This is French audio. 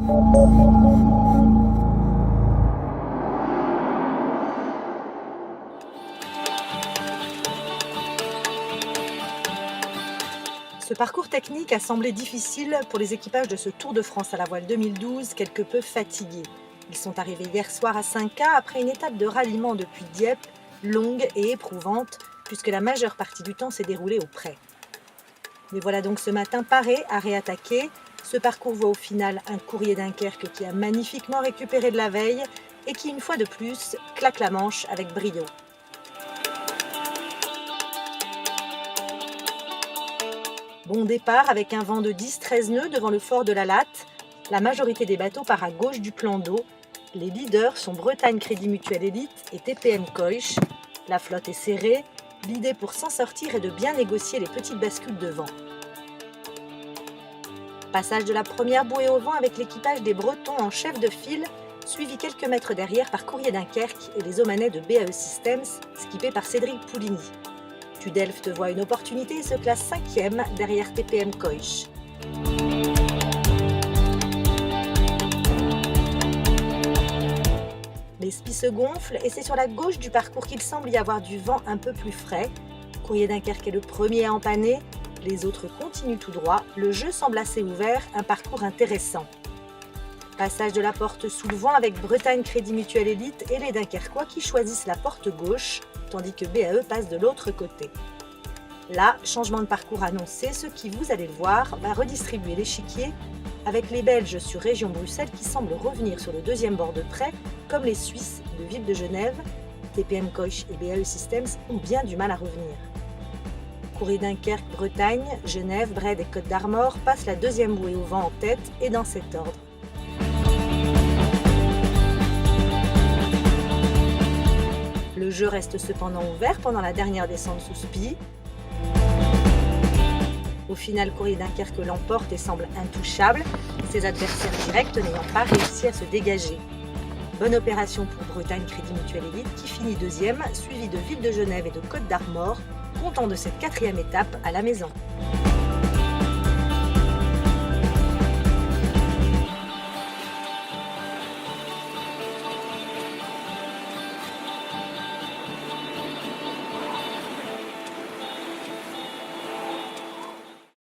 Ce parcours technique a semblé difficile pour les équipages de ce Tour de France à la voile 2012, quelque peu fatigués. Ils sont arrivés hier soir à 5K après une étape de ralliement depuis Dieppe, longue et éprouvante, puisque la majeure partie du temps s'est déroulée au pré. Mais voilà donc ce matin parés à réattaquer. Ce parcours voit au final un Courrier Dunkerque qui a magnifiquement récupéré de la veille et qui, une fois de plus, claque la manche avec brio. Bon départ avec un vent de 10-13 nœuds devant le fort de la Latte. La majorité des bateaux part à gauche du plan d'eau. Les leaders sont Bretagne Crédit Mutuel Elite et TPM Coich. La flotte est serrée. L'idée pour s'en sortir est de bien négocier les petites bascules de vent. Passage de la première bouée au vent avec l'équipage des Bretons en chef de file, suivi quelques mètres derrière par Courrier Dunkerque et les Omanais de BAE Systems, skippés par Cédric Pouligny. Tudelft voit une opportunité et se classe 5e derrière TPM Coich. Les spies se gonflent et c'est sur la gauche du parcours qu'il semble y avoir du vent un peu plus frais. Courrier Dunkerque est le premier à empanner, les autres continuent tout droit, le jeu semble assez ouvert, un parcours intéressant. Passage de la porte sous le vent avec Bretagne Crédit Mutuel Elite et les Dunkerquois qui choisissent la porte gauche, tandis que BAE passe de l'autre côté. Là, changement de parcours annoncé, ce qui, vous allez le voir, va redistribuer l'échiquier avec les Belges sur Région Bruxelles qui semblent revenir sur le deuxième bord de près, comme les Suisses de Ville de Genève. TPM Coich et BAE Systems ont bien du mal à revenir. Courrier Dunkerque, Bretagne, Genève, Brest et Côte d'Armor passent la deuxième bouée au vent en tête et dans cet ordre. Le jeu reste cependant ouvert pendant la dernière descente sous spi. Au final, Courrier Dunkerque l'emporte et semble intouchable, ses adversaires directs n'ayant pas réussi à se dégager. Bonne opération pour Bretagne Crédit Mutuel Elite qui finit deuxième, suivi de Ville de Genève et de Côte d'Armor, content de cette 4e étape à la maison.